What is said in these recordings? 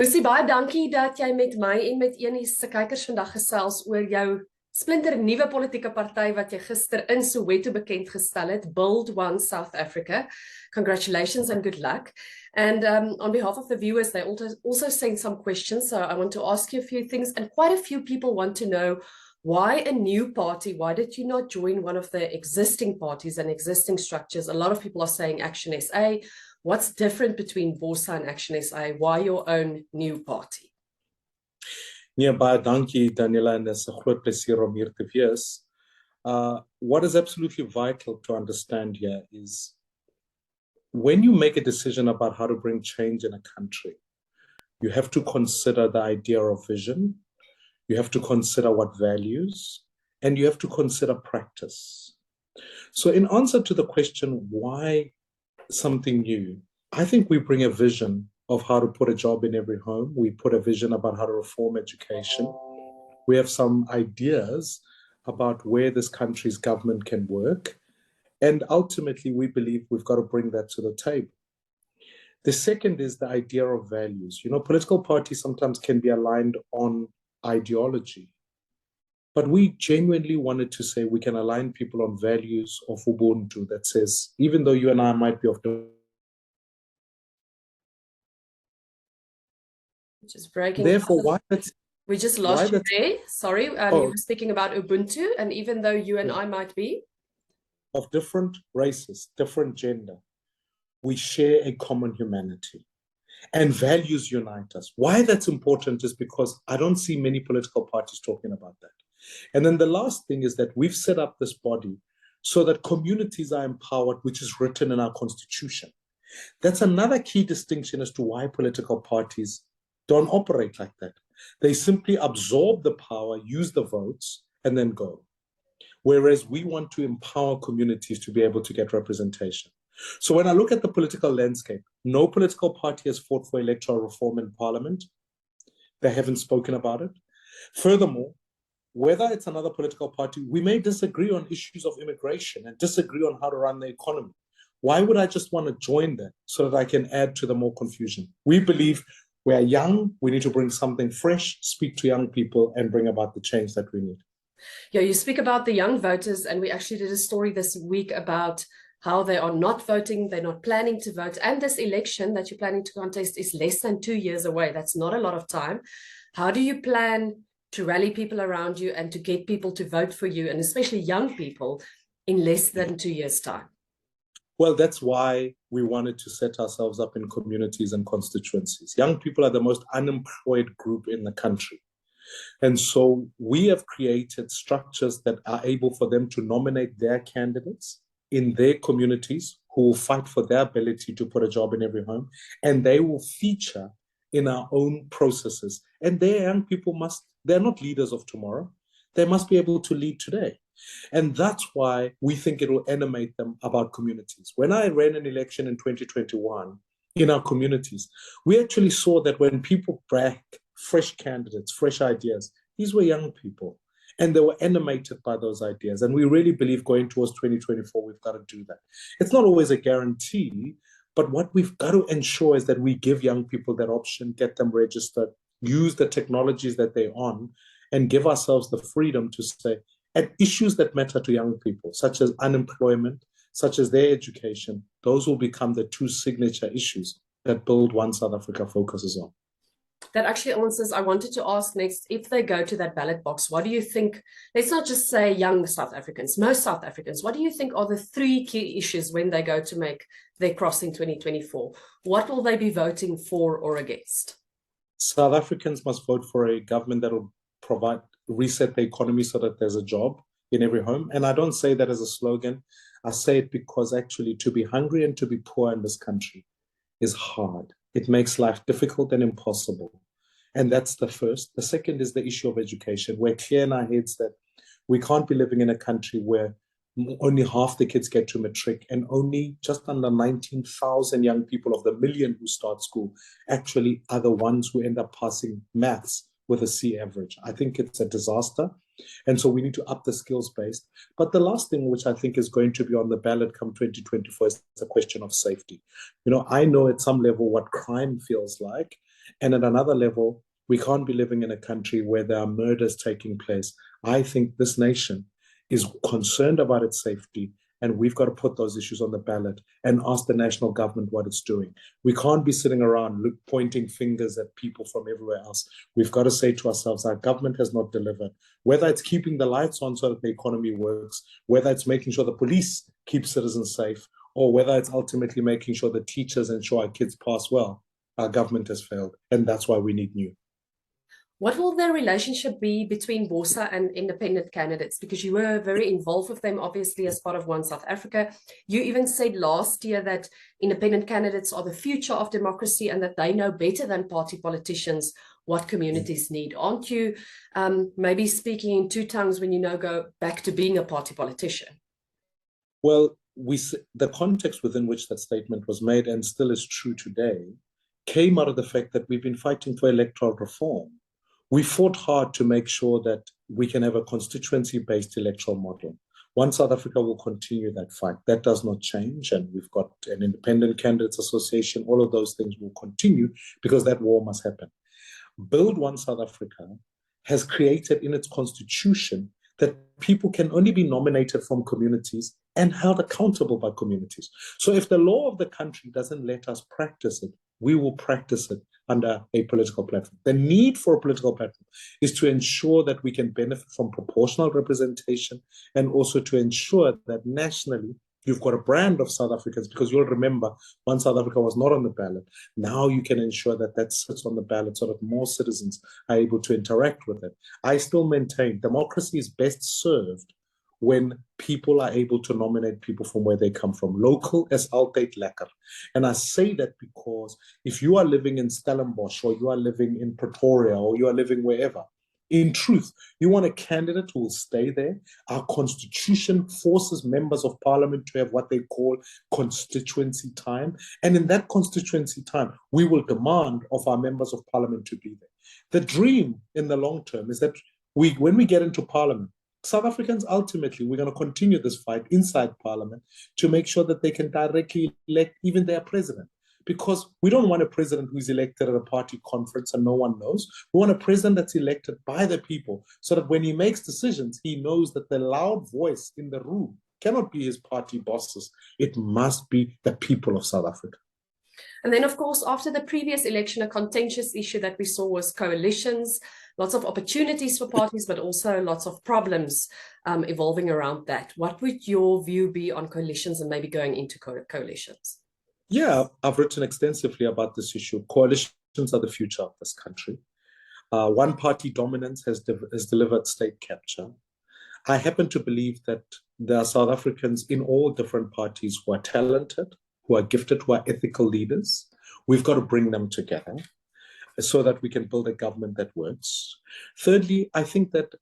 Mmusi, baie dankie dat jy met my en met eNuus se kykers vandag gesels oor jou splinter nuwe politieke party wat jy gister in Soweto bekend gestel het, Build One South Africa. Congratulations and good luck. And on behalf of the viewers, they also sent some questions, so I want to ask you a few things, and quite a few people want to know why a new party? Why did you not join one of the existing parties and existing structures? A lot of people are saying ActionSA. What's different between BOSA and ActionSA? Why your own new party? Nee, baie dankie Daniela, en dis 'n groot plesier om hier te wees. What is absolutely vital to understand here is when you make a decision about how to bring change in a country, you have to consider the idea of vision, you have to consider what values, and you have to consider practice. So in answer to the question, why something new, I think we bring a vision of how to put a job in every home. We put a vision about how to reform education. We have some ideas about where this country's government can work. And ultimately, we believe we've got to bring that to the table. The second is the idea of values. You know, political parties sometimes can be aligned on ideology. But we genuinely wanted to say we can align people on values of Ubuntu that says, even though you and I might be of the... Just breaking. Therefore, why that's... We just lost you there. Sorry, you were speaking about Ubuntu, and even though you and I might be of different races, different gender, we share a common humanity. And values unite us. Why that's important is because I don't see many political parties talking about that. And then the last thing is that we've set up this body so that communities are empowered, which is written in our constitution. That's another key distinction as to why political parties don't operate like that. They simply absorb the power, use the votes, and then go. Whereas we want to empower communities to be able to get representation. So when I look at the political landscape, no political party has fought for electoral reform in parliament. They haven't spoken about it. Furthermore, whether it's another political party, we may disagree on issues of immigration and disagree on how to run the economy. Why would I just want to join that so that I can add to the more confusion? We believe we are young, we need to bring something fresh, speak to young people, and bring about the change that we need. Yeah, you speak about the young voters, and we actually did a story this week about how they are not voting, they're not planning to vote, and this election that you're planning to contest is less than 2 years away. That's not a lot of time. How do you plan to rally people around you and to get people to vote for you, and especially young people, in less than 2 years' time? Well, that's why we wanted to set ourselves up in communities and constituencies. Young people are the most unemployed group in the country. And so we have created structures that are able for them to nominate their candidates in their communities who will fight for their ability to put a job in every home, and they will feature in our own processes. And their young people they're not leaders of tomorrow. They must be able to lead today. And that's why we think it will animate them about communities. When I ran an election in 2021 in our communities, we actually saw that when people backed fresh candidates, fresh ideas, these were young people. And they were animated by those ideas. And we really believe going towards 2024, we've got to do that. It's not always a guarantee, but what we've got to ensure is that we give young people that option, get them registered, use the technologies that they're on, and give ourselves the freedom to say, and issues that matter to young people, such as unemployment, such as their education, those will become the two signature issues that Build One South Africa focuses on. That actually answers, I wanted to ask next, if they go to that ballot box, what do you think, let's not just say young South Africans, most South Africans, what do you think are the 3 key issues when they go to make their cross in 2024? What will they be voting for or against? South Africans must vote for a government that will reset the economy so that there's a job in every home. And I don't say that as a slogan. I say it because actually to be hungry and to be poor in this country is hard. It makes life difficult and impossible. And that's the first. The second is the issue of education. We're clear in our heads that we can't be living in a country where only half the kids get to matric and only just under 19,000 young people of the million who start school actually are the ones who end up passing maths with a C average. I think it's a disaster. And so we need to up the skills base. But the last thing, which I think is going to be on the ballot come 2024, is the question of safety. You know, I know at some level what crime feels like. And at another level, we can't be living in a country where there are murders taking place. I think this nation is concerned about its safety, and we've got to put those issues on the ballot and ask the national government what it's doing. We can't be sitting around pointing fingers at people from everywhere else. We've got to say to ourselves, our government has not delivered. Whether it's keeping the lights on so that the economy works, whether it's making sure the police keep citizens safe, or whether it's ultimately making sure the teachers ensure our kids pass well, our government has failed. And that's why we need new. What will the relationship be between BOSA and independent candidates? Because you were very involved with them, obviously, as part of One South Africa. You even said last year that independent candidates are the future of democracy and that they know better than party politicians what communities need. Aren't you maybe speaking in two tongues when you now go back to being a party politician? Well, the context within which that statement was made, and still is true today, came out of the fact that we've been fighting for electoral reform. We fought hard to make sure that we can have a constituency-based electoral model. One South Africa will continue that fight. That does not change, and we've got an independent candidates association. All of those things will continue because that war must happen. Build One South Africa has created in its constitution that people can only be nominated from communities and held accountable by communities. So if the law of the country doesn't let us practice it, we will practice it under a political platform. The need for a political platform is to ensure that we can benefit from proportional representation, and also to ensure that nationally you've got a brand of South Africans, because you'll remember when South Africa was not on the ballot. Now you can ensure that that sits on the ballot so that more citizens are able to interact with it. I still maintain democracy is best served when people are able to nominate people from where they come from. Local is altyd lekker. And I say that because if you are living in Stellenbosch, or you are living in Pretoria, or you are living wherever, in truth, you want a candidate who will stay there. Our constitution forces members of parliament to have what they call constituency time. And in that constituency time, we will demand of our members of parliament to be there. The dream in the long term is that when we get into parliament, South Africans, ultimately, we're going to continue this fight inside parliament to make sure that they can directly elect even their president. Because we don't want a president who's elected at a party conference and no one knows. We want a president that's elected by the people, so that when he makes decisions, he knows that the loud voice in the room cannot be his party bosses. It must be the people of South Africa. And then, of course, after the previous election, a contentious issue that we saw was coalitions, lots of opportunities for parties, but also lots of problems evolving around that. What would your view be on coalitions and maybe going into coalitions? Yeah, I've written extensively about this issue. Coalitions are the future of this country. One-party dominance has delivered state capture. I happen to believe that there are South Africans in all different parties who are talented, who are gifted, who are ethical leaders. We've got to bring them together so that we can build a government that works. Thirdly, I think that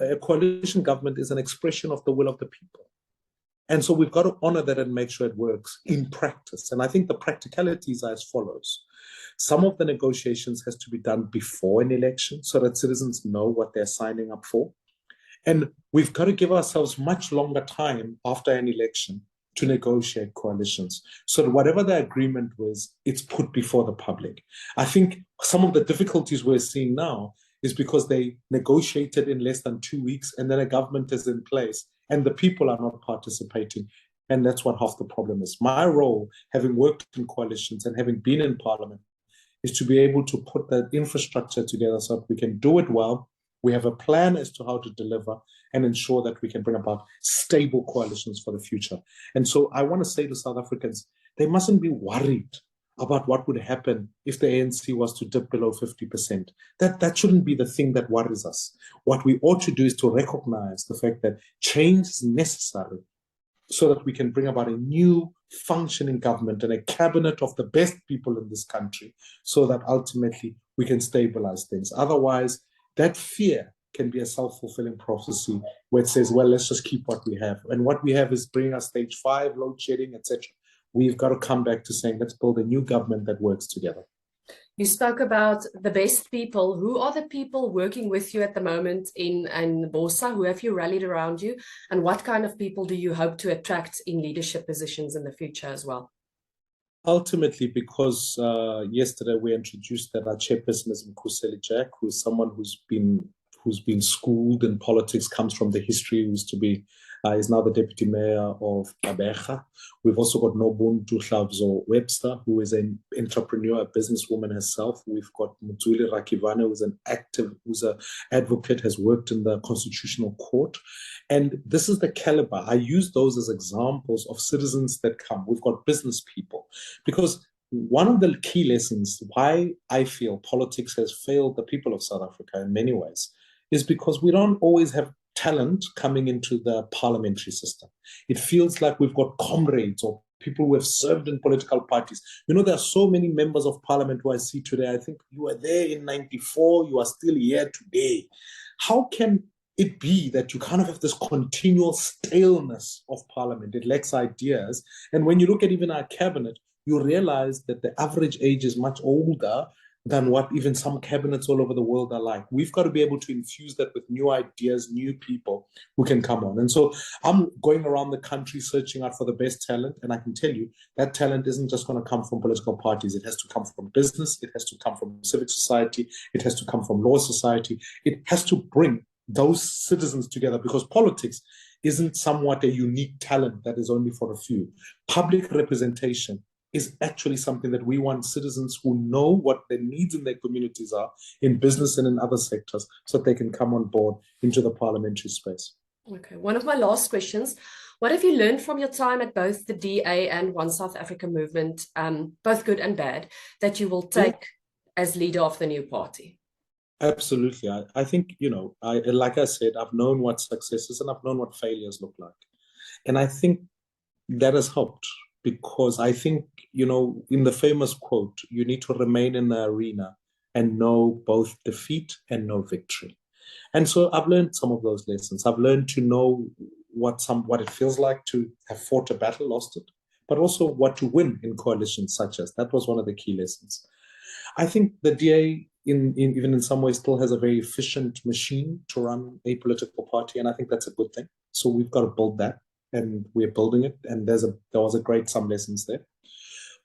a coalition government is an expression of the will of the people. And so we've got to honor that and make sure it works in practice. And I think the practicalities are as follows. Some of the negotiations has to be done before an election so that citizens know what they're signing up for. And we've got to give ourselves much longer time after an election to negotiate coalitions, so that whatever the agreement was, it's put before the public. I think some of the difficulties we're seeing now is because they negotiated in less than 2 weeks, and then a government is in place and the people are not participating. And that's what half the problem is. My role, having worked in coalitions and having been in parliament, is to be able to put that infrastructure together so that we can do it well. We have a plan as to how to deliver and ensure that we can bring about stable coalitions for the future. And so I want to say to South Africans, they mustn't be worried about what would happen if the ANC was to dip below 50%. That shouldn't be the thing that worries us. What we ought to do is to recognize the fact that change is necessary so that we can bring about a new functioning government and a cabinet of the best people in this country, so that ultimately we can stabilize things. Otherwise, that fear can be a self-fulfilling prophecy where it says, well, let's just keep what we have. And what we have is bringing us stage 5, load shedding, etc. We've got to come back to saying, let's build a new government that works together. You spoke about the best people. Who are the people working with you at the moment in BOSA? Who have you rallied around you? And what kind of people do you hope to attract in leadership positions in the future as well? Ultimately, because yesterday we introduced that our chairperson is Mmusi Jack, who is someone who's been schooled in politics, comes from the history, who used to be is now the deputy mayor of Gqeberha. We've also got Nobuntu Hlavzo Webster, who is an entrepreneur, a businesswoman herself. We've got Mutuli Rakivane, who's an advocate, has worked in the Constitutional Court. And this is the caliber. I use those as examples of citizens that come. We've got business people. Because one of the key lessons why I feel politics has failed the people of South Africa in many ways is because we don't always have talent coming into the parliamentary system. It feels like we've got comrades or people who have served in political parties. You know, there are so many members of parliament who I see today. I think you were there in 94, you are still here today. How can it be that you kind of have this continual staleness of parliament? It lacks ideas. And when you look at even our cabinet, you realize that the average age is much older than what even some cabinets all over the world are like. We've got to be able to infuse that with new ideas, new people who can come on. And so I'm going around the country searching out for the best talent. And I can tell you that talent isn't just going to come from political parties. It has to come from business. It has to come from civic society. It has to come from law society. It has to bring those citizens together, because politics isn't somewhat a unique talent that is only for a few. Public representation is actually something that we want citizens who know what their needs in their communities are in business and in other sectors, so that they can come on board into the parliamentary space. Okay, one of my last questions. What have you learned from your time at both the DA and One South Africa movement, both good and bad, that you will take as leader of the new party? Absolutely. I think, like I said, I've known what successes and I've known what failures look like. And I think that has helped, because I think, in the famous quote, you need to remain in the arena and know both defeat and know victory. And so I've learned some of those lessons. I've learned to know what it feels like to have fought a battle, lost it, but also what to win in coalitions such as. That was one of the key lessons. I think the DA, even in some ways, still has a very efficient machine to run a political party, and I think that's a good thing. So we've got to build that, and we're building it, and there was some lessons there.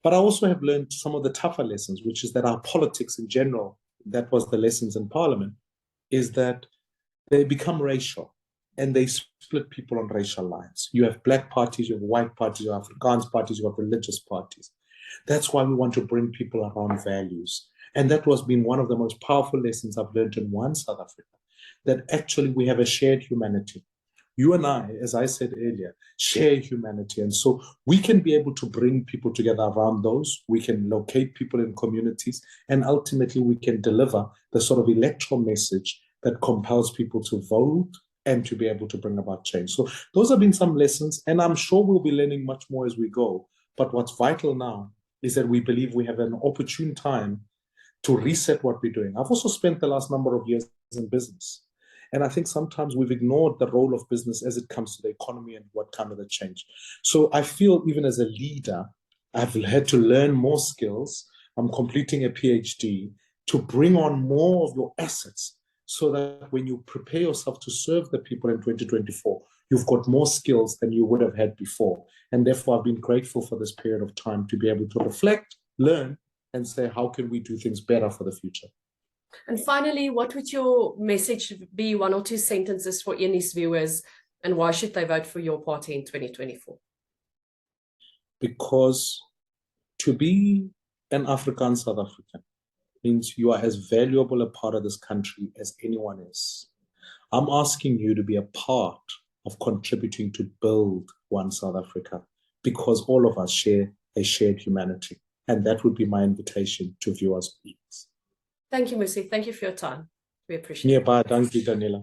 But I also have learned some of the tougher lessons, which is that our politics in general, that was the lessons in Parliament, is that they become racial, and they split people on racial lines. You have black parties, you have white parties, you have Afrikaans parties, you have religious parties. That's why we want to bring people around values. And that was been one of the most powerful lessons I've learned in One South Africa, that actually we have a shared humanity. You and I, as I said earlier, share humanity. And so we can be able to bring people together around those. We can locate people in communities, and ultimately we can deliver the sort of electoral message that compels people to vote and to be able to bring about change. So those have been some lessons, and I'm sure we'll be learning much more as we go. But what's vital now is that we believe we have an opportune time to reset what we're doing. I've also spent the last number of years in business. And I think sometimes we've ignored the role of business as it comes to the economy and what kind of the change. So I feel even as a leader, I've had to learn more skills. I'm completing a PhD to bring on more of your assets, so that when you prepare yourself to serve the people in 2024, you've got more skills than you would have had before. And therefore, I've been grateful for this period of time to be able to reflect, learn, and say, how can we do things better for the future? And finally, what would your message be, one or two sentences for eNuus viewers, and why should they vote for your party in 2024? Because to be an African South African means you are as valuable a part of this country as anyone is. I'm asking you to be a part of contributing to build One South Africa, because all of us share a shared humanity. And that would be my invitation to viewers. Thank you, Mmusi. Thank you for your time. We appreciate it. Thank you, Daniela.